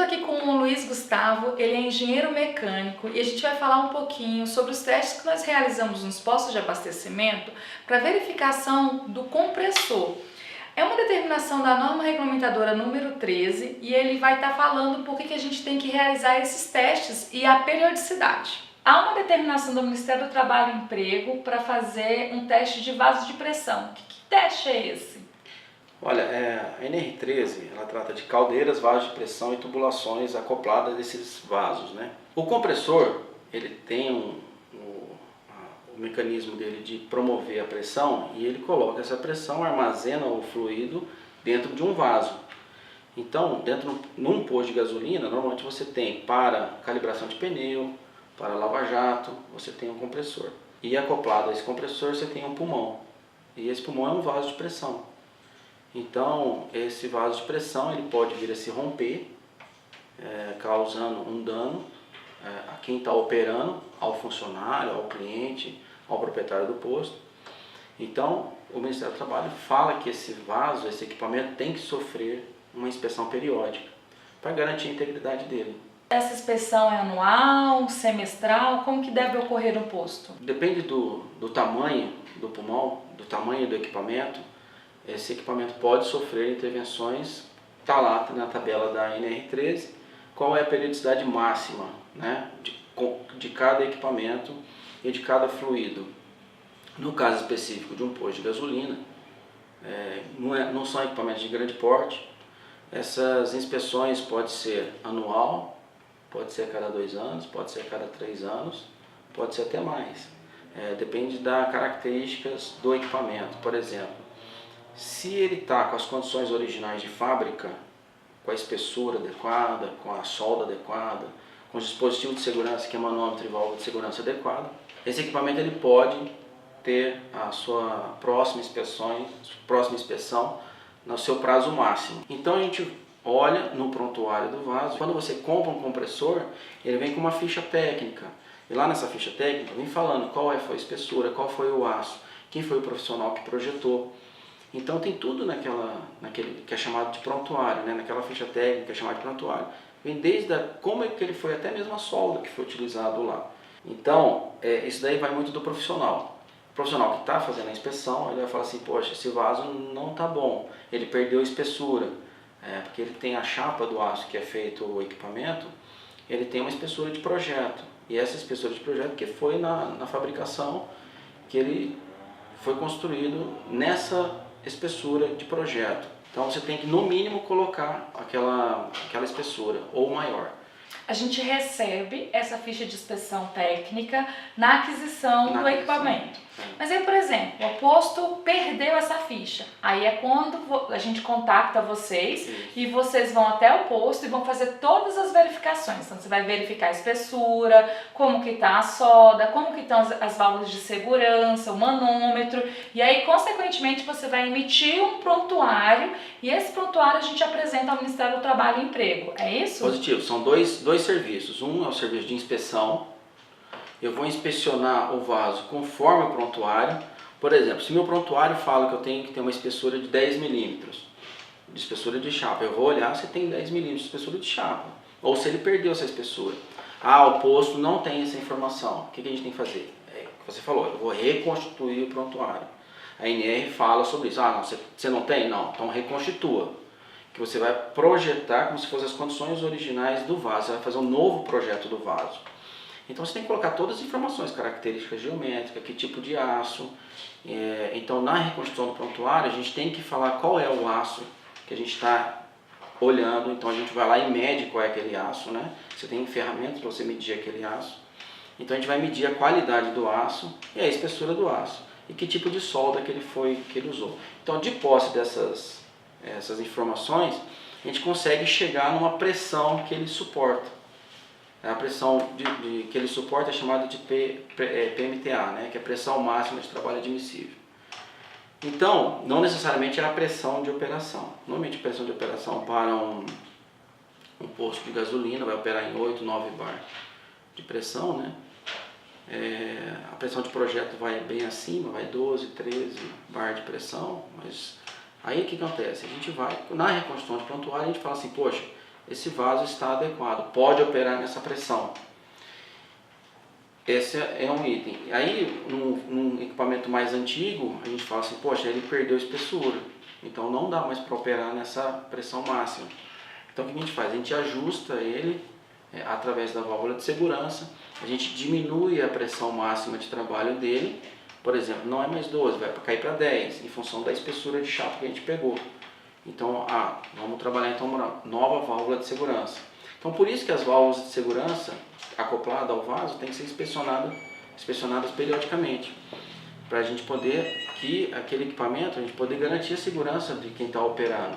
estou aqui com o Luiz Gustavo, ele é engenheiro mecânico e a gente vai falar um pouquinho sobre os testes que nós realizamos nos postos de abastecimento para verificação do compressor. É uma determinação da norma regulamentadora número 13 e ele vai estar falando por que a gente tem que realizar esses testes e a periodicidade. Há uma determinação do Ministério do Trabalho e Emprego para fazer um teste de vaso de pressão. Que teste é esse? Olha, a NR13 ela trata de caldeiras, vasos de pressão e tubulações acopladas desses vasos, né? O compressor ele tem o mecanismo dele de promover a pressão e ele coloca essa pressão, armazena o fluido dentro de um vaso. Então, num posto de gasolina, normalmente você tem para calibração de pneu, para lava-jato, você tem um compressor. E acoplado a esse compressor você tem um pulmão. E esse pulmão é um vaso de pressão. Então, esse vaso de pressão ele pode vir a se romper, causando um dano a quem está operando, ao funcionário, ao cliente, ao proprietário do posto. Então, o Ministério do Trabalho fala que esse vaso, esse equipamento tem que sofrer uma inspeção periódica para garantir a integridade dele. Essa inspeção é anual, semestral? Como que deve ocorrer no posto? Depende do tamanho do pulmão, do tamanho do equipamento. Esse equipamento pode sofrer intervenções, está lá na tabela da NR13, qual é a periodicidade máxima, né, de cada equipamento e de cada fluido. No caso específico de um posto de gasolina, não são equipamentos de grande porte, essas inspeções pode ser anual, pode ser a cada 2 anos, pode ser a cada 3 anos, pode ser até mais. Depende das características do equipamento. Por exemplo, se ele está com as condições originais de fábrica, com a espessura adequada, com a solda adequada, com o dispositivo de segurança, que é manômetro e válvula de segurança adequado, esse equipamento ele pode ter a sua próxima inspeção no seu prazo máximo. Então a gente olha no prontuário do vaso. Quando você compra um compressor, ele vem com uma ficha técnica. E lá nessa ficha técnica vem falando qual foi a espessura, qual foi o aço, quem foi o profissional que projetou. Então tem tudo naquele que é chamado de prontuário, né? Naquela ficha técnica que é chamada de prontuário. Vem desde como é que ele foi, até mesmo a solda que foi utilizado lá. Então, isso daí vai muito do profissional. O profissional que está fazendo a inspeção, ele vai falar assim, poxa, esse vaso não está bom, ele perdeu espessura. Porque ele tem a chapa do aço que é feito o equipamento, ele tem uma espessura de projeto. E essa espessura de projeto que foi na fabricação, que ele foi construído nessa espessura de projeto. Então você tem que no mínimo colocar aquela espessura ou maior. A gente recebe essa ficha de inspeção técnica na aquisição do equipamento. Mas aí, por exemplo, o posto perdeu essa ficha. Aí é quando a gente contacta vocês e vocês vão até o posto e vão fazer todas as verificações. Então você vai verificar a espessura, como que está a solda, como que estão as válvulas de segurança, o manômetro. E aí, consequentemente, você vai emitir um prontuário e esse prontuário a gente apresenta ao Ministério do Trabalho e Emprego. É isso? Positivo. São dois serviços. Um é o serviço de inspeção. Eu vou inspecionar o vaso conforme o prontuário. Por exemplo, se meu prontuário fala que eu tenho que ter uma espessura de 10 milímetros de espessura de chapa, eu vou olhar se tem 10 milímetros de espessura de chapa, ou se ele perdeu essa espessura. O posto não tem essa informação. O que a gente tem que fazer? Você falou, eu vou reconstituir o prontuário. A NR fala sobre isso. Não, você não tem? Não, então reconstitua. Que você vai projetar como se fossem as condições originais do vaso. Você vai fazer um novo projeto do vaso. Então você tem que colocar todas as informações, características geométricas, que tipo de aço. Então na reconstrução do prontuário a gente tem que falar qual é o aço que a gente está olhando. Então a gente vai lá e mede qual é aquele aço, né? Você tem ferramentas para você medir aquele aço. Então a gente vai medir a qualidade do aço e a espessura do aço. E que tipo de solda que ele usou. Então de posse essas informações, a gente consegue chegar numa pressão que ele suporta. A pressão que ele suporta é chamada de PMTA, né? Que é a pressão máxima de trabalho admissível. Então, não necessariamente é a pressão de operação. Normalmente a pressão de operação para um posto de gasolina vai operar em 8, 9 bar de pressão, né? A pressão de projeto vai bem acima, vai 12, 13 bar de pressão, mas aí o que acontece? A gente vai, na reconstrução de prontuário, a gente fala assim, poxa, esse vaso está adequado, pode operar nessa pressão. Esse é um item. Aí, num equipamento mais antigo, a gente fala assim, poxa, ele perdeu espessura, então não dá mais para operar nessa pressão máxima. Então o que a gente faz? A gente ajusta ele através da válvula de segurança, a gente diminui a pressão máxima de trabalho dele, por exemplo, não é mais 12, vai cair para 10, em função da espessura de chapa que a gente pegou. Então, vamos trabalhar então uma nova válvula de segurança. Então por isso que as válvulas de segurança acopladas ao vaso tem que ser inspecionadas periodicamente, para a gente poder, aquele equipamento, a gente poder garantir a segurança de quem está operando.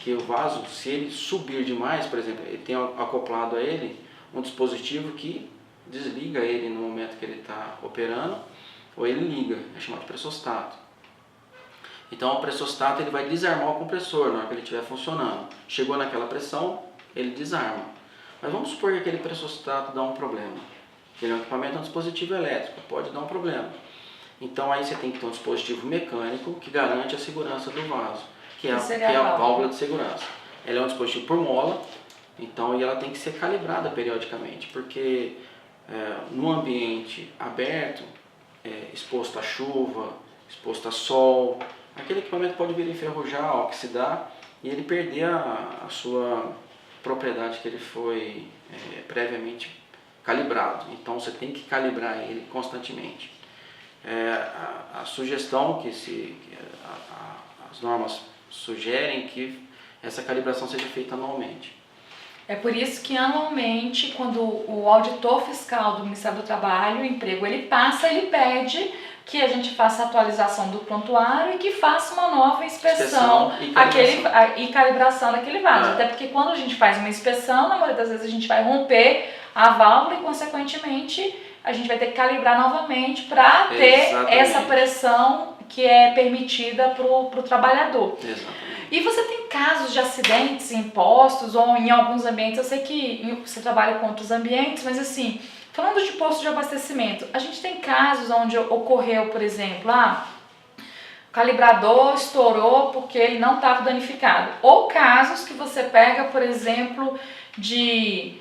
Que o vaso, se ele subir demais, por exemplo, ele tem acoplado a ele um dispositivo que desliga ele no momento que ele está operando, ou ele liga, é chamado de pressostato. Então o pressostato ele vai desarmar o compressor na hora que ele estiver funcionando. Chegou naquela pressão, ele desarma. Mas vamos supor que aquele pressostato dá um problema. Ele é um equipamento, um dispositivo elétrico, pode dar um problema. Então aí você tem que ter um dispositivo mecânico que garante a segurança do vaso, que é a válvula de segurança. Ela é um dispositivo por mola, então ela tem que ser calibrada periodicamente, porque no ambiente aberto, exposto à chuva, exposto a sol, aquele equipamento pode vir a enferrujar, oxidar e ele perder a sua propriedade que ele foi previamente calibrado. Então você tem que calibrar ele constantemente. A sugestão que as normas sugerem que essa calibração seja feita anualmente. É por isso que anualmente, quando o auditor fiscal do Ministério do Trabalho e Emprego ele pede que a gente faça a atualização do prontuário e que faça uma nova inspeção e calibração daquele vaso. Até porque quando a gente faz uma inspeção, na maioria das vezes a gente vai romper a válvula e, consequentemente, a gente vai ter que calibrar novamente para ter essa pressão que é permitida para o trabalhador. Exatamente. E você tem casos de acidentes em postos ou em alguns ambientes, eu sei que você trabalha com outros ambientes, mas assim, falando de posto de abastecimento, a gente tem casos onde ocorreu, por exemplo, o calibrador estourou porque ele não estava danificado. Ou casos que você pega, por exemplo, de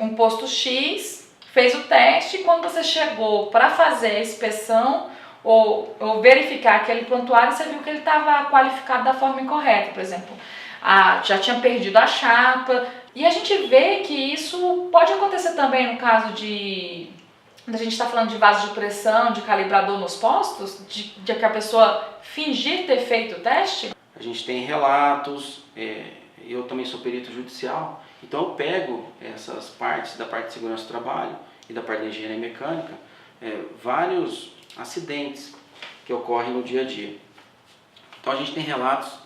um posto X fez o teste e quando você chegou para fazer a inspeção ou verificar aquele prontuário, você viu que ele estava qualificado da forma incorreta, por exemplo, já tinha perdido a chapa. E a gente vê que isso pode acontecer também no caso de a gente está falando de vaso de pressão, de calibrador nos postos, de que a pessoa fingir ter feito o teste. A gente tem relatos, eu também sou perito judicial, então eu pego essas partes da parte de segurança do trabalho e da parte de engenharia mecânica, vários acidentes que ocorrem no dia a dia. Então a gente tem relatos,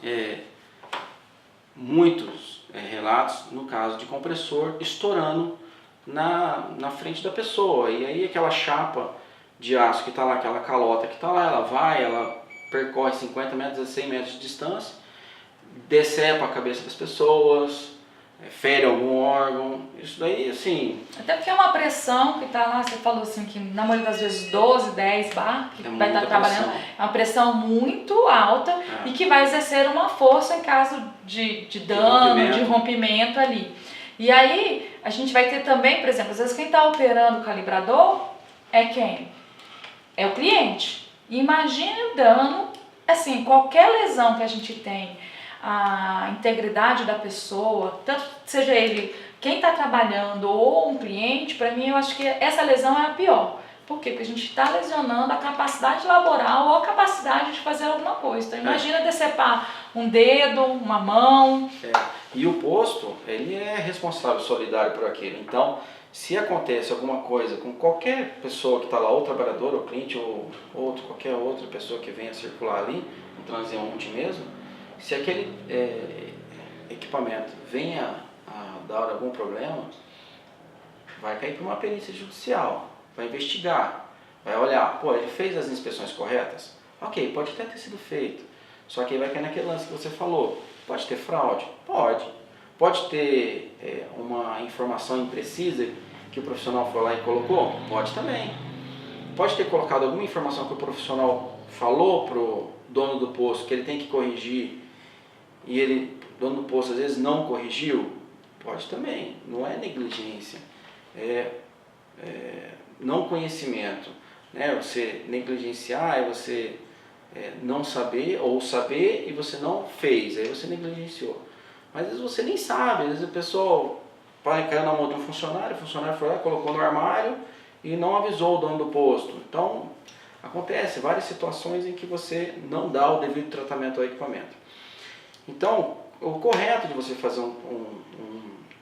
muitos relatos no caso de compressor estourando na frente da pessoa, e aí aquela chapa de aço que está lá, aquela calota que está lá, ela percorre 50 metros a 100 metros de distância, decepa a cabeça das pessoas, fere algum órgão, isso daí assim... Até porque é uma pressão que está lá, você falou assim que na maioria das vezes 12, 10 bar, que vai estar trabalhando, é uma pressão muito alta e que vai exercer uma força em caso de dano, de rompimento ali. E aí a gente vai ter também, por exemplo, às vezes quem está operando o calibrador é quem? É o cliente. E imagine o dano, assim, qualquer lesão que a gente tem, a integridade da pessoa, tanto seja ele quem está trabalhando ou um cliente, para mim eu acho que essa lesão é a pior. Por quê? Porque a gente está lesionando a capacidade laboral ou a capacidade de fazer alguma coisa. Então imagina decepar um dedo, uma mão. E o posto, ele é responsável solidário por aquilo. Então, se acontece alguma coisa com qualquer pessoa que está lá, ou trabalhador, ou cliente, ou qualquer outra pessoa que venha circular ali, um transeunte mesmo, se aquele equipamento venha a dar algum problema, vai cair para uma perícia judicial, vai investigar, vai olhar, ele fez as inspeções corretas? Ok, pode até ter sido feito, só que aí vai cair naquele lance que você falou, pode ter fraude? Pode. Pode ter uma informação imprecisa que o profissional foi lá e colocou? Pode também. Pode ter colocado alguma informação que o profissional falou para o dono do posto que ele tem que corrigir e ele, o dono do posto, às vezes não corrigiu, pode também, não é negligência, é não conhecimento, né? Você negligenciar é você não saber, ou saber e você não fez, aí você negligenciou. Mas às vezes você nem sabe, às vezes a pessoa caiu na mão de um funcionário, o funcionário foi lá, colocou no armário e não avisou o dono do posto. Então, acontece várias situações em que você não dá o devido tratamento ao equipamento. Então, o correto de você fazer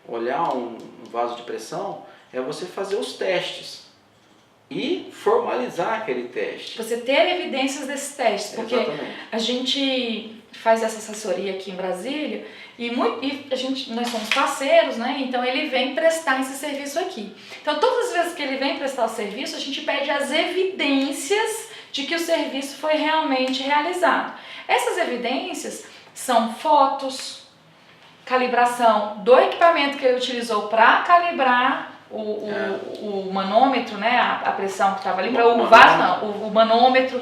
olhar um vaso de pressão é você fazer os testes e formalizar aquele teste. Você ter evidências desses testes, porque Exatamente. a gente faz essa assessoria aqui em Brasília e nós somos parceiros, né? Então ele vem prestar esse serviço aqui. Então todas as vezes que ele vem prestar o serviço, a gente pede as evidências de que o serviço foi realmente realizado. Essas evidências são fotos, calibração do equipamento que ele utilizou para calibrar o manômetro, né, a pressão que estava ali, para o vaso, não, o manômetro,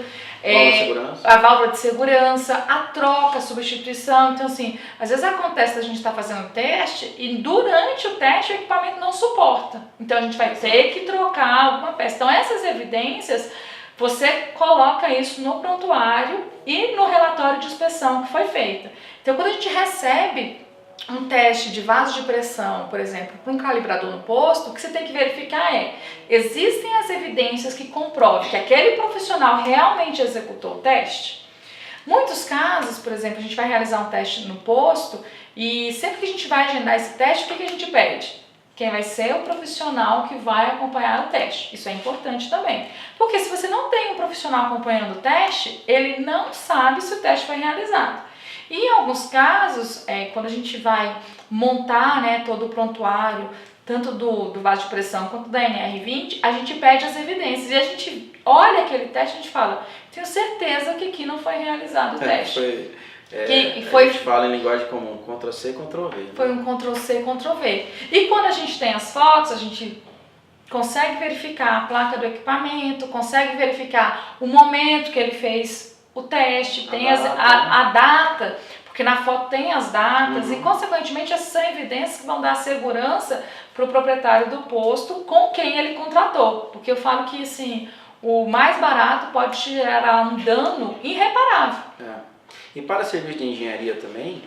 a válvula de segurança, a troca, a substituição. Então, assim, às vezes acontece a gente estar fazendo o teste e durante o teste o equipamento não suporta. Então, a gente vai ter que trocar alguma peça. Então, essas evidências, você coloca isso no prontuário e no relatório de inspeção que foi feita. Então, quando a gente recebe um teste de vaso de pressão, por exemplo, para um calibrador no posto, o que você tem que verificar existem as evidências que comprovam que aquele profissional realmente executou o teste? Muitos casos, por exemplo, a gente vai realizar um teste no posto e sempre que a gente vai agendar esse teste, o que a gente pede? Quem vai ser o profissional que vai acompanhar o teste. Isso é importante também. Porque se você não tem um profissional acompanhando o teste, ele não sabe se o teste foi realizado. E em alguns casos, quando a gente vai montar, né, todo o prontuário, tanto do vaso de pressão quanto da NR20, a gente pede as evidências. E a gente olha aquele teste e a gente fala, tenho certeza que aqui não foi realizado o teste. A gente fala em linguagem comum, Ctrl+C, Ctrl+V. Né? Foi um Ctrl+C, Ctrl+V. E quando a gente tem as fotos, a gente consegue verificar a placa do equipamento, consegue verificar o momento que ele fez o teste, tem a data, porque na foto tem as datas, e consequentemente essas são evidências que vão dar segurança para o proprietário do posto com quem ele contratou. Porque eu falo que assim, o mais barato pode gerar um dano irreparável. E para serviço de engenharia também,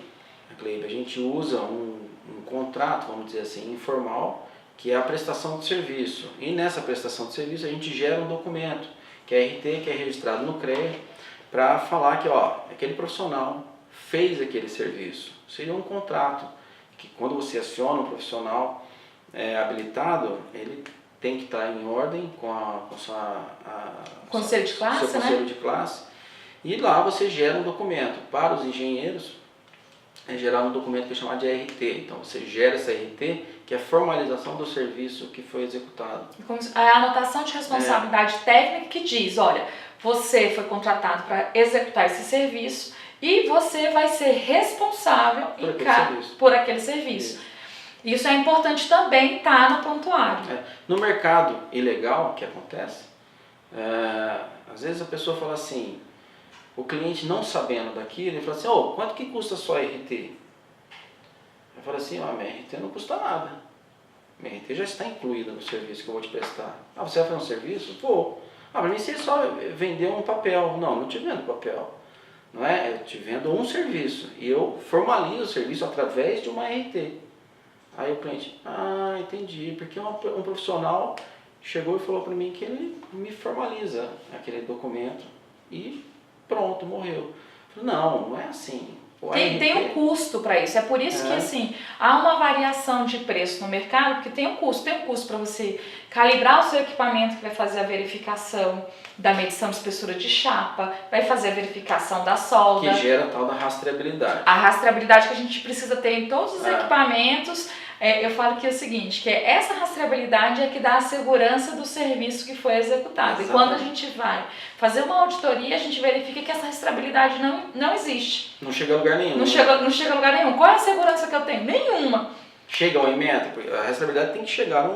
Cleibe, a gente usa um contrato, vamos dizer assim, informal, que é a prestação de serviço. E nessa prestação de serviço a gente gera um documento, que é RT, que é registrado no CREA, para falar que aquele profissional fez aquele serviço. Seria um contrato, que quando você aciona um profissional habilitado, ele tem que estar em ordem com conselho de classe, seu conselho de classe, e lá você gera um documento. Para os engenheiros, é gerar um documento que é chamado de RT. Então você gera essa RT, que é a formalização do serviço que foi executado. A anotação de responsabilidade técnica que diz, olha, você foi contratado para executar esse serviço e você vai ser responsável por aquele serviço. Isso é importante também estar no prontuário. No mercado ilegal, o que acontece? Às vezes a pessoa fala assim, o cliente não sabendo daquilo, ele fala assim, quanto que custa a sua RT? Eu falo assim, minha RT não custa nada. Minha RT já está incluída no serviço que eu vou te prestar. Você vai fazer um serviço? Vou. Para mim você só vendeu um papel. Não te vendo papel. Não é? Eu te vendo um serviço. E eu formalizo o serviço através de uma RT. Aí o cliente, entendi. Porque um profissional chegou e falou para mim que ele me formaliza aquele documento e pronto, morreu. Eu falei, não é assim. Tem um custo para isso, é por isso que assim, há uma variação de preço no mercado, porque tem um custo para você calibrar o seu equipamento que vai fazer a verificação da medição de espessura de chapa, vai fazer a verificação da solda. Que gera a tal da rastreabilidade. A rastreabilidade que a gente precisa ter em todos os equipamentos. Eu falo que é o seguinte, que essa rastreabilidade é que dá a segurança do serviço que foi executado. Exatamente. E quando a gente vai fazer uma auditoria, a gente verifica que essa rastreabilidade não existe. Não chega a lugar nenhum. Não chega a lugar nenhum. Qual é a segurança que eu tenho? Nenhuma. Chega ao Inmetro, a rastreabilidade tem que chegar a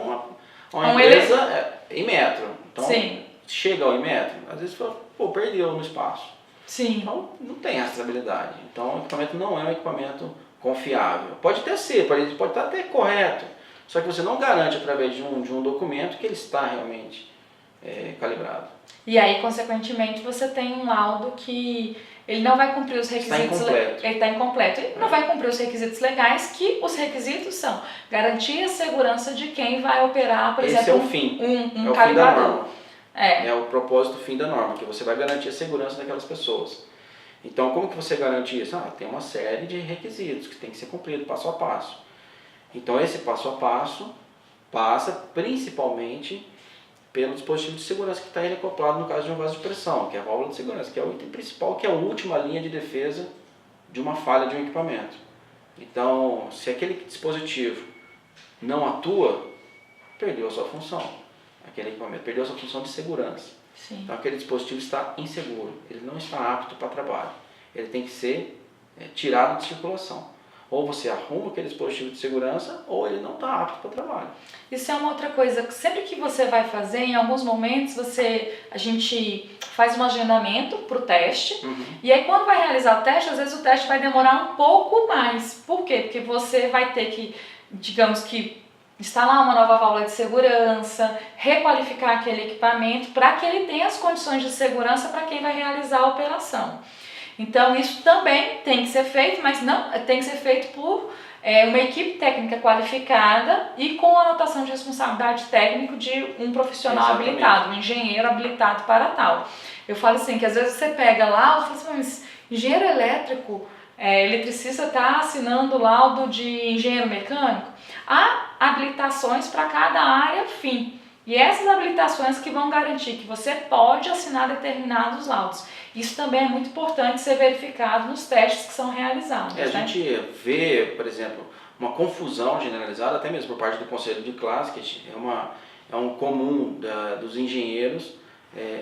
uma empresa em metro. Então, sim. Chega ao Inmetro, às vezes fala, perdeu no espaço. Sim. Então não tem rastreabilidade. Então o equipamento não é um equipamento confiável. Pode até ser, pode estar até correto, só que você não garante através de um documento que ele está realmente calibrado. E aí, consequentemente, você tem um laudo que ele não vai cumprir os requisitos. Ele está incompleto. Ele não vai cumprir os requisitos legais, que os requisitos são garantir a segurança de quem vai operar, por exemplo, é o fim. um é o calibrador. Fim da norma. É o propósito fim da norma, que você vai garantir a segurança daquelas pessoas. Então, como que você garante isso? Tem uma série de requisitos que tem que ser cumprido passo a passo. Então, esse passo a passo passa principalmente pelo dispositivo de segurança que está acoplado no caso de um vaso de pressão, que é a válvula de segurança, que é o item principal, que é a última linha de defesa de uma falha de um equipamento. Então, se aquele dispositivo não atua, perdeu a sua função. Aquele equipamento perdeu a sua função de segurança. Sim. Então, aquele dispositivo está inseguro, ele não está apto para trabalho. Ele tem que ser tirado de circulação. Ou você arruma aquele dispositivo de segurança, ou ele não está apto para trabalho. Isso é uma outra coisa. Sempre que você vai fazer, em alguns momentos, a gente faz um agendamento para o teste. E aí, quando vai realizar o teste, às vezes o teste vai demorar um pouco mais. Por quê? Porque você vai ter que, digamos que, instalar uma nova válvula de segurança, requalificar aquele equipamento para que ele tenha as condições de segurança para quem vai realizar a operação. Então isso também tem que ser feito, mas não tem que ser feito por uma equipe técnica qualificada e com anotação de responsabilidade técnica de um profissional habilitado, um engenheiro habilitado para tal. Eu falo assim, que às vezes você pega lá e fala assim, mas engenheiro elétrico, eletricista está assinando laudo de engenheiro mecânico? Há habilitações para cada área fim. E essas habilitações que vão garantir que você pode assinar determinados laudos. Isso também é muito importante ser verificado nos testes que são realizados. A gente vê, por exemplo, uma confusão generalizada, até mesmo por parte do conselho de classe, que é um comum dos engenheiros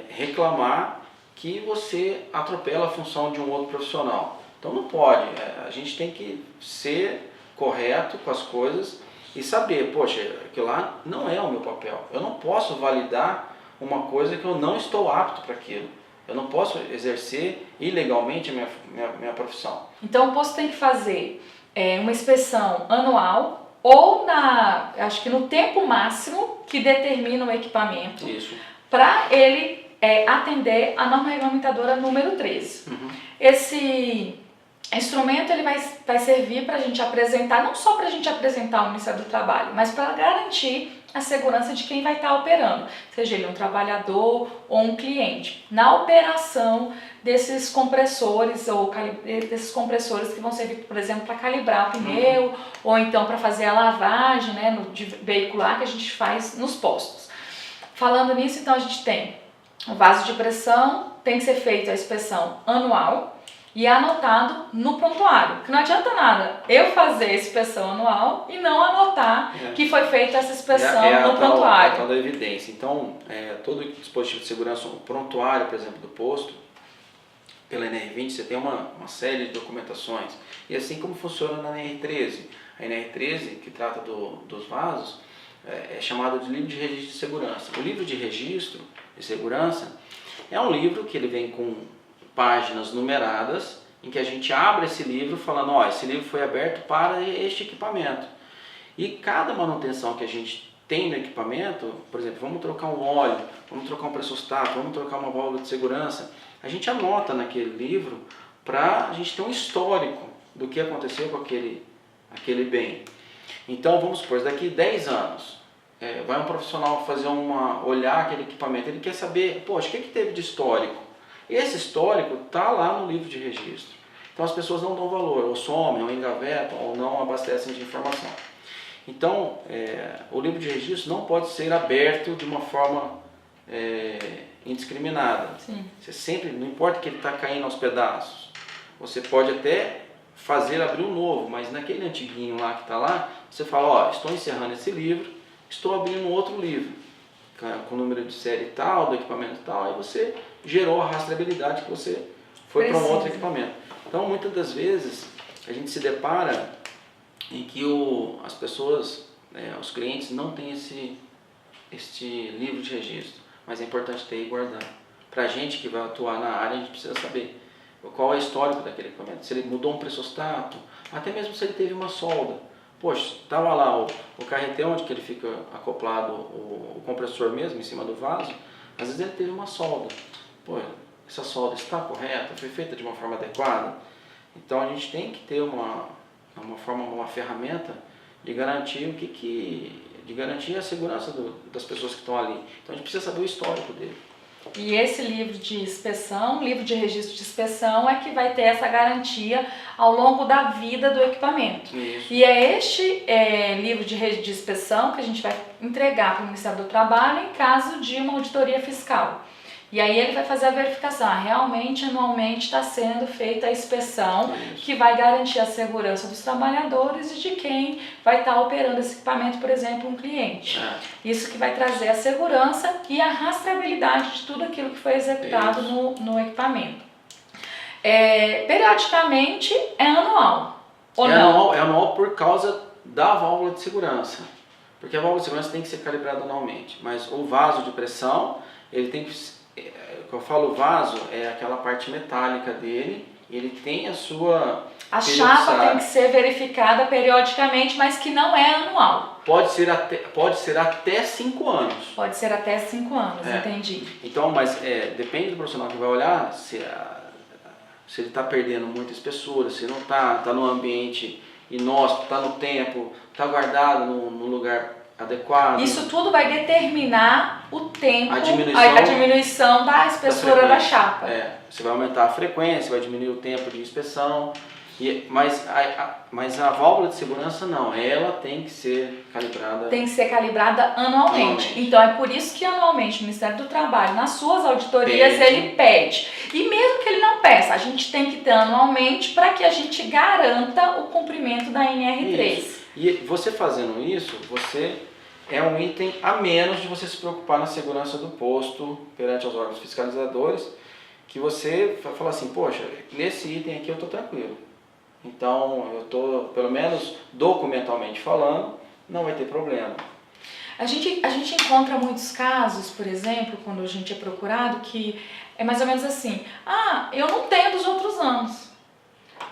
reclamar que você atropela a função de um outro profissional. Então não pode, a gente tem que ser correto com as coisas e saber, poxa, aquilo lá não é o meu papel. Eu não posso validar uma coisa que eu não estou apto para aquilo. Eu não posso exercer ilegalmente a minha profissão. Então o posto tem que fazer uma inspeção anual ou acho que no tempo máximo que determina o equipamento para ele atender a norma regulamentadora número 13. Esse instrumento ele vai servir para a gente apresentar, não só para a gente apresentar ao Ministério do Trabalho, mas para garantir a segurança de quem vai estar operando, seja ele um trabalhador ou um cliente, na operação desses compressores desses compressores que vão servir, por exemplo, para calibrar o pneu ou então para fazer a lavagem, de veicular que a gente faz nos postos. Falando nisso, então a gente tem o vaso de pressão, tem que ser feita a inspeção anual e é anotado no prontuário, porque não adianta nada eu fazer a inspeção anual e não anotar que foi feita essa inspeção no prontuário. É a tal da evidência. Então, todo dispositivo de segurança, o prontuário, por exemplo, do posto, pela NR20, você tem uma série de documentações. E assim como funciona na NR13. A NR13, que trata dos vasos, é chamado de livro de registro de segurança. O livro de registro de segurança é um livro que ele vem com páginas numeradas, em que a gente abre esse livro falando, esse livro foi aberto para este equipamento. E cada manutenção que a gente tem no equipamento, por exemplo, vamos trocar um óleo, vamos trocar um pressostato, vamos trocar uma válvula de segurança, a gente anota naquele livro para a gente ter um histórico do que aconteceu com aquele bem. Então, vamos supor, daqui 10 anos, vai um profissional fazer olhar aquele equipamento, ele quer saber, poxa, o que teve de histórico? Esse histórico está lá no livro de registro. Então as pessoas não dão valor, ou somem, ou engavetam, ou não abastecem de informação. Então o livro de registro não pode ser aberto de uma forma indiscriminada. Sim. Você sempre, não importa que ele está caindo aos pedaços, você pode até fazer abrir um novo, mas naquele antiguinho lá que está lá, você fala, estou encerrando esse livro, estou abrindo um outro livro, com o número de série tal, do equipamento tal, aí você gerou a rastreabilidade que você foi para um outro equipamento. Então, muitas das vezes, a gente se depara em que as pessoas, os clientes, não têm este livro de registro, mas é importante ter e guardar. Para a gente que vai atuar na área, a gente precisa saber qual é o histórico daquele equipamento, se ele mudou um pressostato, até mesmo se ele teve uma solda. Poxa, estava lá o carretel onde que ele fica acoplado, o compressor mesmo, em cima do vaso, às vezes ele teve uma solda. Pô, essa solda está correta? Foi feita de uma forma adequada? Então a gente tem que ter uma ferramenta de garantir de garantir a segurança das pessoas que estão ali. Então a gente precisa saber o histórico dele. E esse livro de inspeção, livro de registro de inspeção, é que vai ter essa garantia ao longo da vida do equipamento. Isso. E é este livro de inspeção que a gente vai entregar para o Ministério do Trabalho em caso de uma auditoria fiscal. E aí ele vai fazer a verificação, realmente anualmente está sendo feita a inspeção que vai garantir a segurança dos trabalhadores e de quem vai estar operando esse equipamento, por exemplo, um cliente. Isso que vai trazer a segurança e a rastreabilidade de tudo aquilo que foi executado no equipamento. Periodicamente é anual, ou não? É anual por causa da válvula de segurança. Porque a válvula de segurança tem que ser calibrada anualmente, mas o vaso de pressão, ele tem que... Quando eu falo vaso, é aquela parte metálica dele, ele tem a sua... A chapa tem que ser verificada periodicamente, mas que não é anual. Pode ser até 5 anos. Pode ser até 5 anos, entendi. Então, mas depende do profissional que vai olhar, se ele está perdendo muita espessura, se não está no ambiente inóspito, está no tempo, está guardado no lugar adequado. Isso tudo vai determinar o tempo, a diminuição da espessura da chapa. Você vai aumentar a frequência, vai diminuir o tempo de inspeção, mas a válvula de segurança não, ela tem que ser calibrada. Tem que ser calibrada anualmente. Então é por isso que anualmente o Ministério do Trabalho, nas suas auditorias, ele pede. E mesmo que ele não peça, a gente tem que ter anualmente para que a gente garanta o cumprimento da NR3. Isso. E você fazendo isso, é um item a menos de você se preocupar na segurança do posto perante os órgãos fiscalizadores, que você vai falar assim, poxa, nesse item aqui eu estou tranquilo. Então, eu estou, pelo menos documentalmente falando, não vai ter problema. A gente encontra muitos casos, por exemplo, quando a gente é procurado, que é mais ou menos assim, eu não tenho dos outros anos.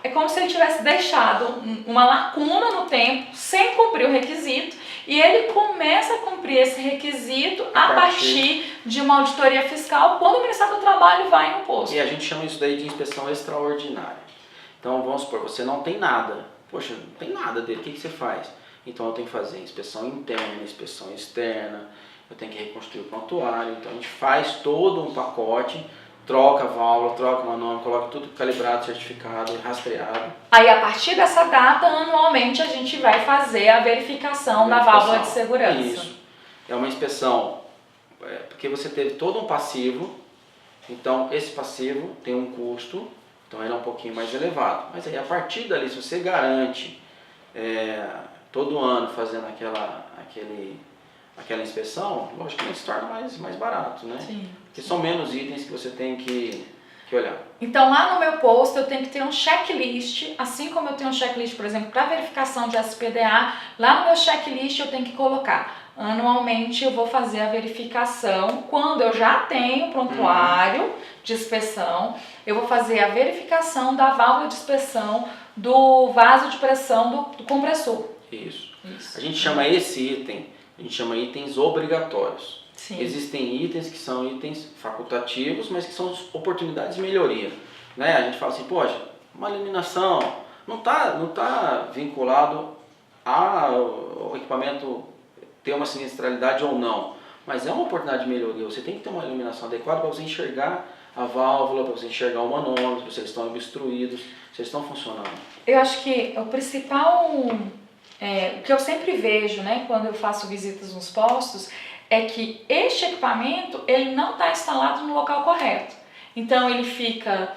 É como se ele tivesse deixado uma lacuna no tempo, sem cumprir o requisito, e ele começa a cumprir esse requisito a partir de uma auditoria fiscal, quando o Ministério do Trabalho vai no posto. E a gente chama isso daí de inspeção extraordinária. Então, vamos supor, você não tem nada. Poxa, não tem nada dele, o que você faz? Então, eu tenho que fazer inspeção interna, inspeção externa, eu tenho que reconstruir o prontuário. Então, a gente faz todo um pacote, troca a válvula, troca o manômetro, coloca tudo calibrado, certificado, rastreado. Aí, a partir dessa data, anualmente, a gente vai fazer a verificação da válvula de segurança. Isso. É uma inspeção, porque você teve todo um passivo, então esse passivo tem um custo, então ele é um pouquinho mais elevado. Mas aí, a partir dali, se você garante todo ano fazendo aquela inspeção, logicamente se torna mais barato, né? Sim. Porque são menos itens que você tem que olhar. Então, lá no meu posto, eu tenho que ter um checklist, assim como eu tenho um checklist, por exemplo, para verificação de SPDA, lá no meu checklist eu tenho que colocar, anualmente eu vou fazer a verificação, quando eu já tenho prontuário de inspeção, eu vou fazer a verificação da válvula de inspeção do vaso de pressão do compressor. Isso. A gente chama esse item, a gente chama itens obrigatórios. Sim. Existem itens que são itens facultativos, mas que são oportunidades de melhoria. Né? A gente fala assim, poxa, uma iluminação não tá vinculado ao equipamento ter uma sinistralidade ou não, mas é uma oportunidade de melhoria. Você tem que ter uma iluminação adequada para você enxergar a válvula, para você enxergar o manômetro, se eles estão obstruídos, se eles estão funcionando. Eu acho que o principal, o que eu sempre vejo, né, quando eu faço visitas nos postos, é que este equipamento ele não está instalado no local correto. Então ele fica,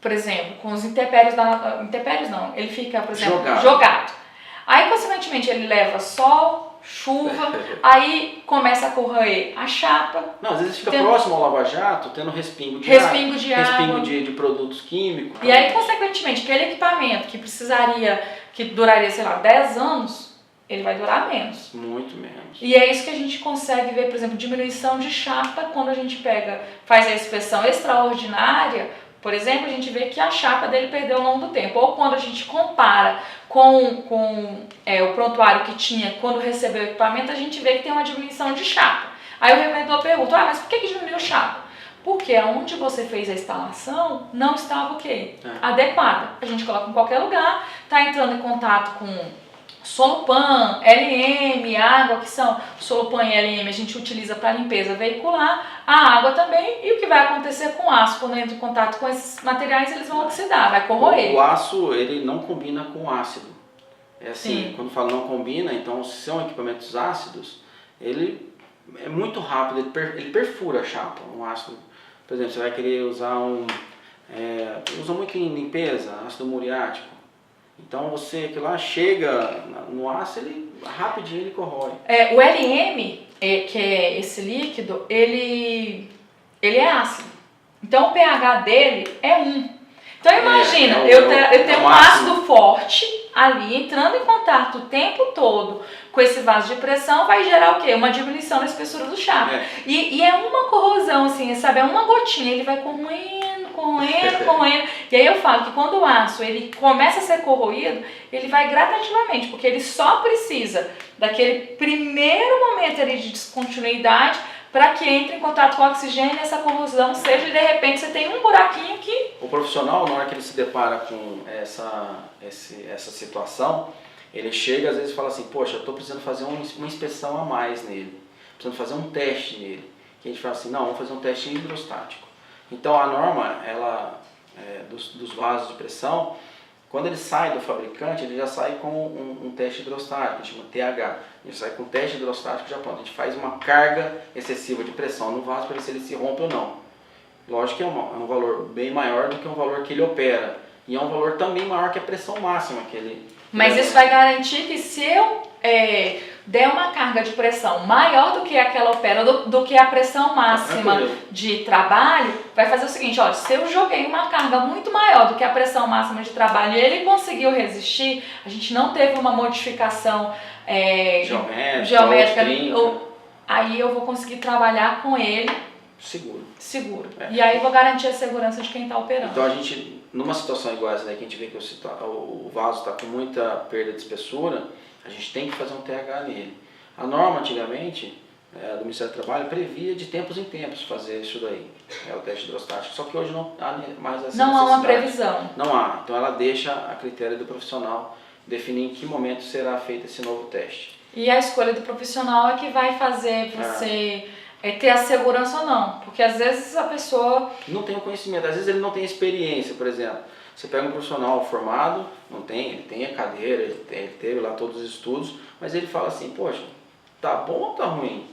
por exemplo, com os intempéries ele fica, por exemplo, jogado. Aí, consequentemente, ele leva sol, chuva, aí começa a corroer a chapa. Não, às vezes fica próximo ao lava-jato, tendo respingo de água, respingo de produtos químicos. E aí, consequentemente, aquele equipamento que duraria, sei lá, 10 anos, ele vai durar menos. Muito menos. E é isso que a gente consegue ver, por exemplo, diminuição de chapa quando a gente faz a inspeção extraordinária. Por exemplo, a gente vê que a chapa dele perdeu ao longo do tempo. Ou quando a gente compara com o prontuário que tinha quando recebeu o equipamento, a gente vê que tem uma diminuição de chapa. Aí o revendedor pergunta, mas por que diminuiu chapa? Porque onde você fez a instalação não estava o quê? Adequada. A gente coloca em qualquer lugar, está entrando em contato com Solupan, LM, água, que são Solupan e LM, a gente utiliza para limpeza veicular, a água também, e o que vai acontecer com o aço, quando entra em contato com esses materiais, eles vão oxidar, vai corroer. O aço, ele não combina com ácido. É assim, Sim. quando fala não combina, então se são equipamentos ácidos, ele é muito rápido, ele perfura a chapa, um ácido. Por exemplo, você vai querer usar usa muito em limpeza, ácido muriático. Então aquilo lá chega no aço, ele rapidinho ele corrói. O LM, que é esse líquido, ele é ácido. Então o pH dele é 1. Então imagina, eu tenho um ácido forte ali entrando em contato o tempo todo com esse vaso de pressão, vai gerar o quê? Uma diminuição na espessura do chapa. E é uma corrosão, assim, sabe? É uma gotinha, ele vai corroendo. E aí eu falo que quando o aço ele começa a ser corroído, ele vai gradativamente, porque ele só precisa daquele primeiro momento ali de descontinuidade para que entre em contato com o oxigênio e essa corrosão seja, e de repente você tem um buraquinho que... O profissional, na hora que ele se depara com essa situação, ele chega às vezes e fala assim, poxa, eu estou precisando fazer uma inspeção a mais nele, precisando fazer um teste nele. Que a gente fala assim, não, vamos fazer um teste hidrostático. Então a norma, dos vasos de pressão, quando ele sai do fabricante, ele já sai com um teste hidrostático, que chama TH. Ele sai com um teste hidrostático já pronto. A gente faz uma carga excessiva de pressão no vaso para ver se ele se rompe ou não. Lógico que é um valor bem maior do que um valor que ele opera. E é um valor também maior que a pressão máxima que ele... Mas isso vai garantir que se eu der uma carga de pressão maior do que aquela opera, do que a pressão máxima de trabalho, vai fazer o seguinte, olha, se eu joguei uma carga muito maior do que a pressão máxima de trabalho e ele conseguiu resistir, a gente não teve uma modificação geométrica, aí eu vou conseguir trabalhar com ele seguro. E aí vou garantir a segurança de quem está operando. Então a gente, numa situação igual essa, né, que a gente vê que o vaso está com muita perda de espessura, a gente tem que fazer um TH nele. A norma antigamente, do Ministério do Trabalho, previa de tempos em tempos fazer isso daí, o teste hidrostático, só que hoje não há mais essa necessidade. Não há uma previsão. Não há, então ela deixa a critério do profissional definir em que momento será feito esse novo teste. E a escolha do profissional é que vai fazer você... ter a segurança ou não, porque às vezes a pessoa... Não tem o conhecimento, às vezes ele não tem experiência, por exemplo. Você pega um profissional formado, ele tem a cadeira, ele teve lá todos os estudos, mas ele fala assim, poxa, tá bom ou tá ruim?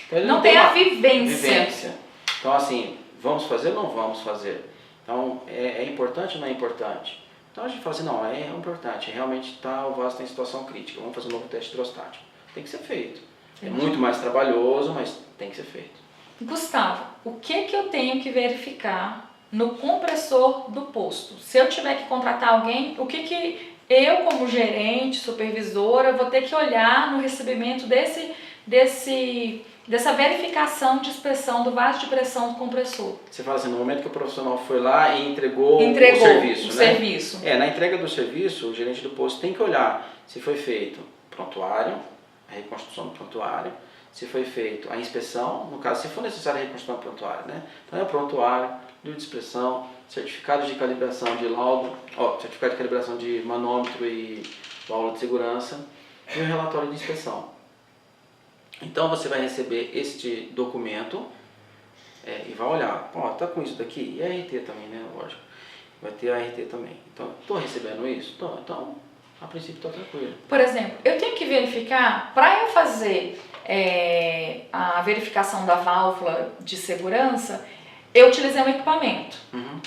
Então, ele não tem a vivência. Então assim, vamos fazer ou não vamos fazer? Então é importante ou não é importante? Então a gente fala assim, não, é importante, realmente o vaso está em situação crítica, vamos fazer um novo teste hidrostático. Tem que ser feito. É muito mais trabalhoso, mas tem que ser feito. Gustavo, o que eu tenho que verificar no compressor do posto? Se eu tiver que contratar alguém, o que eu, como gerente, supervisora, vou ter que olhar no recebimento dessa verificação de inspeção do vaso de pressão do compressor? Você fala assim, no momento que o profissional foi lá e entregou o serviço, né? Serviço. Na entrega do serviço, o gerente do posto tem que olhar se foi feito prontuário, a reconstrução do prontuário, se foi feito a inspeção, no caso, se for necessário a reconstrução do prontuário, né? Então é o prontuário, livro de expressão, certificado de calibração de laudo, certificado de calibração de manômetro e válvula de segurança e o relatório de inspeção. Então você vai receber este documento e vai olhar, tá com isso daqui, e a RT também, né? Lógico, vai ter a RT também. Então, estou recebendo isso? Tô. Então, a princípio está tranquilo. Por exemplo, eu tenho que verificar, para eu fazer a verificação da válvula de segurança, eu utilizei um equipamento.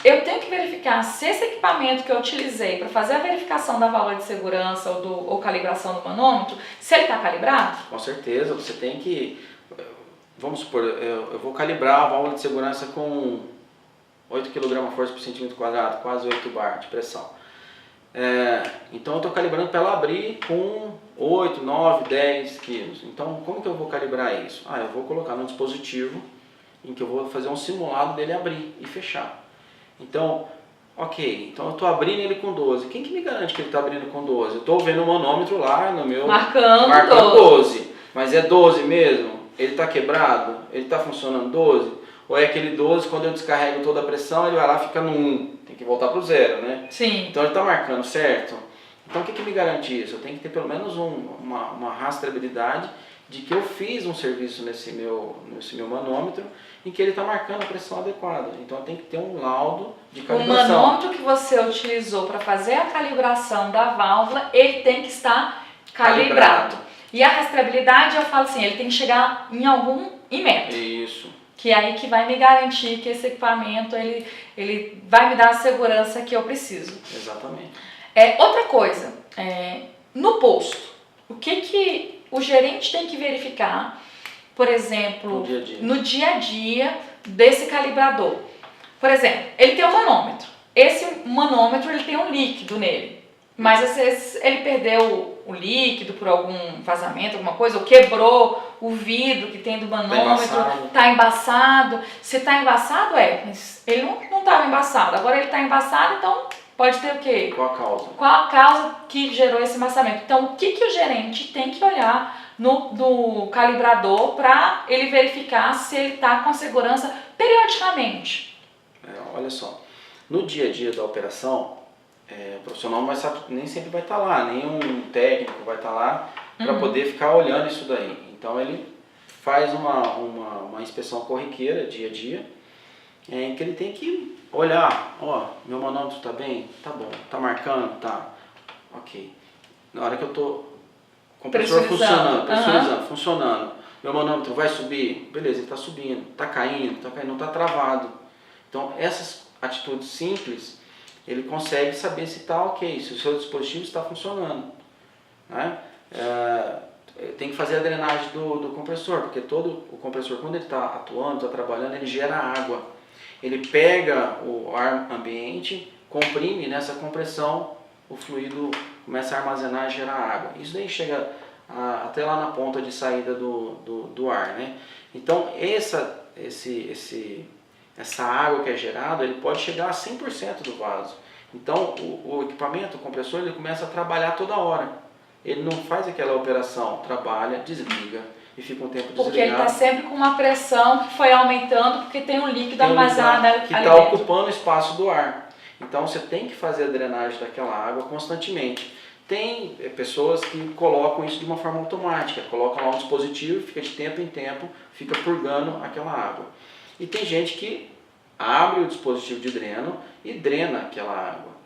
Eu tenho que verificar se esse equipamento que eu utilizei para fazer a verificação da válvula de segurança ou calibração do manômetro, se ele está calibrado? Com certeza, você tem que... Vamos supor, eu vou calibrar a válvula de segurança com 8 kg força por centímetro quadrado, quase 8 bar de pressão. Então eu estou calibrando para ela abrir com 8, 9, 10 quilos. Então como que eu vou calibrar isso? Eu vou colocar num dispositivo em que eu vou fazer um simulado dele abrir e fechar. Então, ok, então eu estou abrindo ele com 12. Quem que me garante que ele está abrindo com 12? Eu estou vendo o manômetro lá no meu... Marcando 12. Mas é 12 mesmo? Ele está quebrado? Ele está funcionando 12? Ou é aquele 12, quando eu descarrego toda a pressão, ele vai lá e fica no 1. Tem que voltar para o 0, né? Sim. Então ele está marcando certo? Então o que me garante isso? Eu tenho que ter pelo menos uma rastreabilidade de que eu fiz um serviço nesse meu manômetro em que ele está marcando a pressão adequada. Então eu tenho que ter um laudo de calibração. O manômetro que você utilizou para fazer a calibração da válvula, ele tem que estar calibrado. E a rastreabilidade, eu falo assim, ele tem que chegar em metro. Isso. Que é aí que vai me garantir que esse equipamento, ele vai me dar a segurança que eu preciso. Exatamente. Outra coisa, no posto, o que o gerente tem que verificar, por exemplo, no dia a dia desse calibrador? Por exemplo, ele tem um manômetro. Esse manômetro ele tem um líquido nele, mas às vezes ele perdeu o líquido por algum vazamento, alguma coisa, ou quebrou o vidro que tem do manômetro, está embaçado. Se está embaçado, mas ele não estava embaçado. Agora ele está embaçado, então pode ter o quê? Qual a causa? Qual a causa que gerou esse embaçamento? Então, o que o gerente tem que olhar no calibrador para ele verificar se ele está com segurança periodicamente? Olha só, no dia a dia da operação, o profissional nem sempre vai estar lá, nenhum técnico vai estar lá para poder ficar olhando isso daí. Então ele faz uma inspeção corriqueira, dia a dia, em que ele tem que olhar, meu manômetro está bem? Tá bom. Tá marcando? Tá. Ok. Na hora que eu estou com o compressor funcionando, funcionando, meu manômetro vai subir? Beleza, ele está subindo. Está caindo, não está travado. Então essas atitudes simples, ele consegue saber se está ok, se o seu dispositivo está funcionando. Né? Tem que fazer a drenagem do compressor, porque todo o compressor, quando ele está atuando, está trabalhando, ele gera água. Ele pega o ar ambiente, comprime nessa compressão, o fluido começa a armazenar e gerar água. Isso daí chega até lá na ponta de saída do ar. Né? Então essa água que é gerada, ele pode chegar a 100% do vaso. Então o equipamento, o compressor, ele começa a trabalhar toda hora. Ele não faz aquela operação, trabalha, desliga e fica um tempo desligado. Porque ele está sempre com uma pressão que foi aumentando porque tem um líquido armazenado ali que está ocupando o espaço do ar. Então você tem que fazer a drenagem daquela água constantemente. Tem pessoas que colocam isso de uma forma automática, colocam lá um dispositivo, fica de tempo em tempo, fica purgando aquela água. E tem gente que abre o dispositivo de dreno e drena aquela água.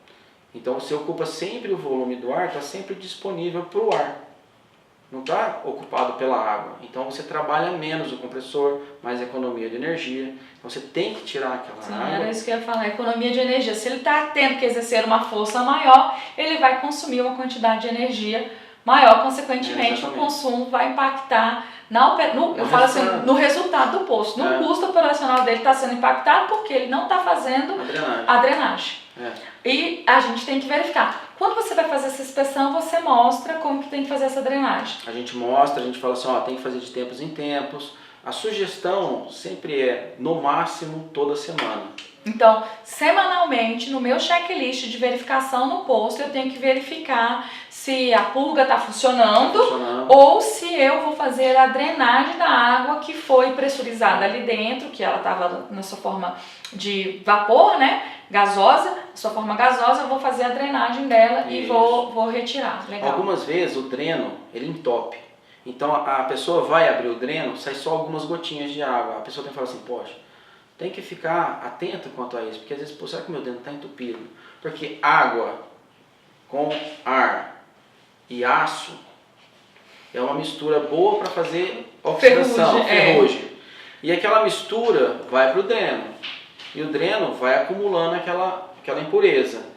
Então você ocupa sempre o volume do ar, está sempre disponível para o ar. Não está ocupado pela água. Então você trabalha menos o compressor, mais economia de energia. Então você tem que tirar aquela água. Era isso que eu ia falar, economia de energia. Se ele está tendo que exercer uma força maior, ele vai consumir uma quantidade de energia maior, consequentemente o consumo vai impactar no resultado do posto. No custo operacional dele está sendo impactado porque ele não está fazendo a drenagem. E a gente tem que verificar. Quando você vai fazer essa inspeção, você mostra como que tem que fazer essa drenagem. A gente mostra, a gente fala assim, tem que fazer de tempos em tempos. A sugestão sempre é, no máximo, toda semana. Então, semanalmente, no meu checklist de verificação no posto, eu tenho que verificar se a purga está funcionando ou se eu vou fazer a drenagem da água que foi pressurizada ali dentro, que ela estava na sua forma de vapor, né? Gasosa, sua forma gasosa, eu vou fazer a drenagem dela e vou retirar. Legal. Algumas vezes o dreno, ele entope. Então a pessoa vai abrir o dreno, sai só algumas gotinhas de água. A pessoa tem que falar assim, poxa, tem que ficar atento quanto a isso, porque às vezes, será que o meu dreno está entupido? Porque água com ar e aço é uma mistura boa para fazer oxidação, ferrugem. E aquela mistura vai para o dreno. E o dreno vai acumulando aquela impureza.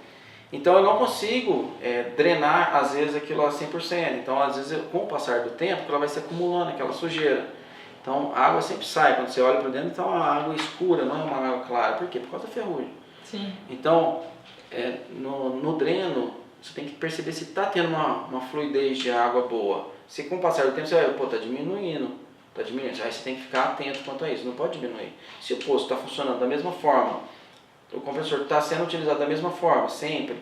Então eu não consigo drenar às vezes aquilo a 100%. Então às vezes com o passar do tempo ela vai se acumulando aquela sujeira. Então a água sempre sai. Quando você olha para dentro, então a água escura, não é uma água clara. Por quê? Por causa da ferrugem. Sim. Então no dreno você tem que perceber se está tendo uma fluidez de água boa. Se com o passar do tempo você vai, pô, tá diminuindo. Aí você tem que ficar atento quanto a isso, não pode diminuir. Se o poço está funcionando da mesma forma, o compressor está sendo utilizado da mesma forma, sempre,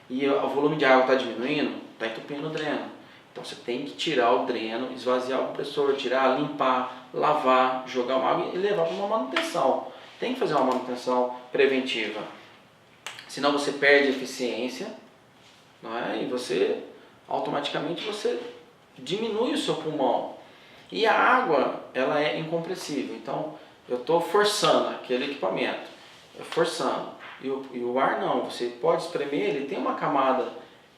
e o volume de água está diminuindo, está entupindo o dreno. Então você tem que tirar o dreno, esvaziar o compressor, tirar, limpar, lavar, jogar uma água e levar para uma manutenção. Tem que fazer uma manutenção preventiva. Senão você perde eficiência, não é? E você, automaticamente, você diminui o seu pulmão. E a água, ela é incompressível. Então, eu estou forçando aquele equipamento, forçando. E o ar não, você pode espremer, ele tem uma camada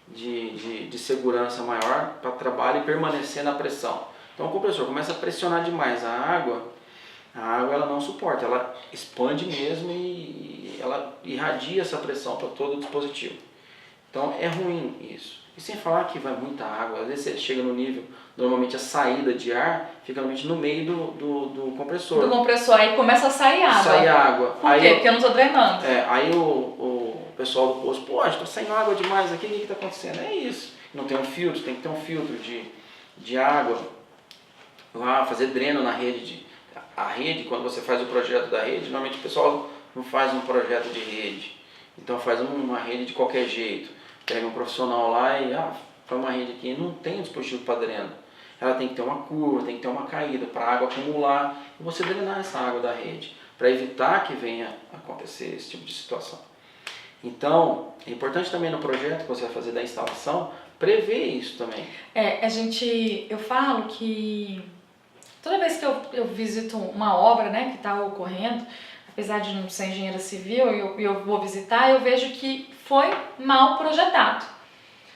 de segurança maior para trabalho e permanecer na pressão. Então o compressor começa a pressionar demais a água ela não suporta, ela expande mesmo e ela irradia essa pressão para todo o dispositivo. Então é ruim isso. E sem falar que vai muita água, às vezes você chega no nível, normalmente a saída de ar fica normalmente no meio do compressor. Do compressor, aí começa a sair água. Sai água. Por quê? Porque eu não estou drenando. Aí o pessoal do posto, pô, está saindo água demais aqui, o que está acontecendo? É isso. Não tem um filtro, tem que ter um filtro de água lá, fazer dreno na rede. A rede, quando você faz o projeto da rede, normalmente o pessoal não faz um projeto de rede. Então faz uma rede de qualquer jeito. Pega um profissional lá e faz uma rede aqui, não tem um dispositivo para dreno. Ela tem que ter uma curva, tem que ter uma caída para a água acumular e você drenar essa água da rede, para evitar que venha acontecer esse tipo de situação. Então, é importante também no projeto que você vai fazer da instalação, prever isso também. Eu falo que toda vez que eu visito uma obra, né, que está ocorrendo, apesar de não ser engenheira civil, eu vou visitar, eu vejo que foi mal projetado.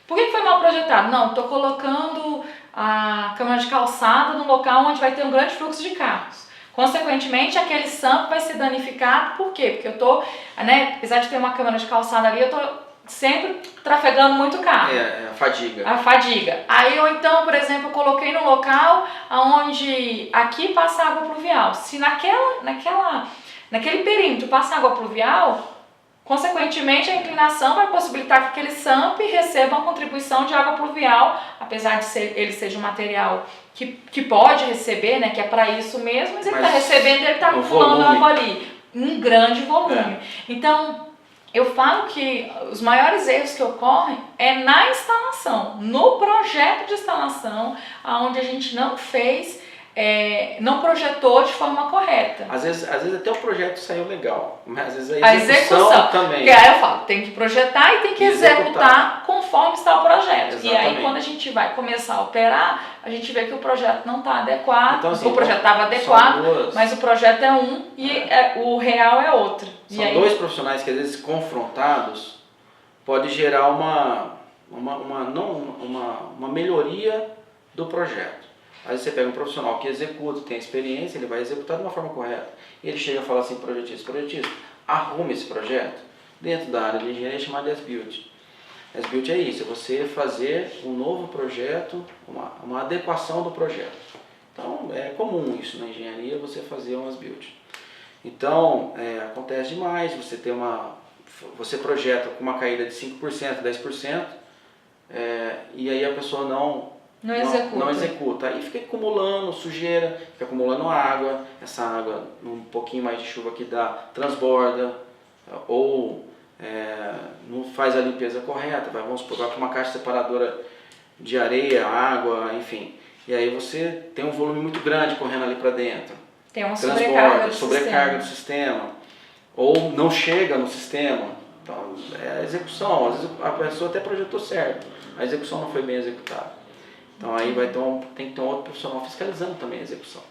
Por que foi mal projetado? Não, estou colocando a câmara de calçada num local onde vai ter um grande fluxo de carros. Consequentemente, aquele SAMP vai ser danificado. Por quê? Porque eu estou, né, apesar de ter uma câmara de calçada ali, eu estou sempre trafegando muito carro. A fadiga. A fadiga. Aí, ou então, por exemplo, eu coloquei num local onde aqui passa água pluvial. Se naquele perímetro passa água pluvial, consequentemente a inclinação vai possibilitar que aquele SAMP receba uma contribuição de água pluvial, apesar de ele seja um material que pode receber, né, que é para isso mesmo, mas ele está recebendo, ele está acumulando água ali, um grande volume. Então, eu falo que os maiores erros que ocorrem é na instalação, no projeto de instalação, onde a gente não fez, não projetou de forma correta. Às vezes até o projeto saiu legal, mas às vezes a execução também. Porque aí eu falo, tem que projetar e tem que executar conforme está o projeto. Exatamente. E aí quando a gente vai começar a operar, a gente vê que o projeto não está adequado. Então, assim, o projeto estava adequado, mas o projeto é um e o real é outro. São dois profissionais que às vezes confrontados pode gerar uma melhoria do projeto. Aí você pega um profissional que executa, tem experiência, ele vai executar de uma forma correta. E ele chega e fala assim, projetista, arrume esse projeto. Dentro da área de engenharia é chamado de as-built. As-built é isso, é você fazer um novo projeto, uma adequação do projeto. Então é comum isso na engenharia, você fazer um as-built. Então acontece demais, você projeta com uma caída de 5%, 10%, e aí a pessoa não executa. Aí fica acumulando sujeira, fica acumulando água, essa água, um pouquinho mais de chuva que dá, transborda, ou não faz a limpeza correta, vamos supor, vai para uma caixa separadora de areia, água, enfim. E aí você tem um volume muito grande correndo ali para dentro. Tem uma sobrecarga do sistema. Ou não chega no sistema. Então, a execução, às vezes a pessoa até projetou certo, a execução não foi bem executada. Então aí tem que ter um outro profissional fiscalizando também a execução.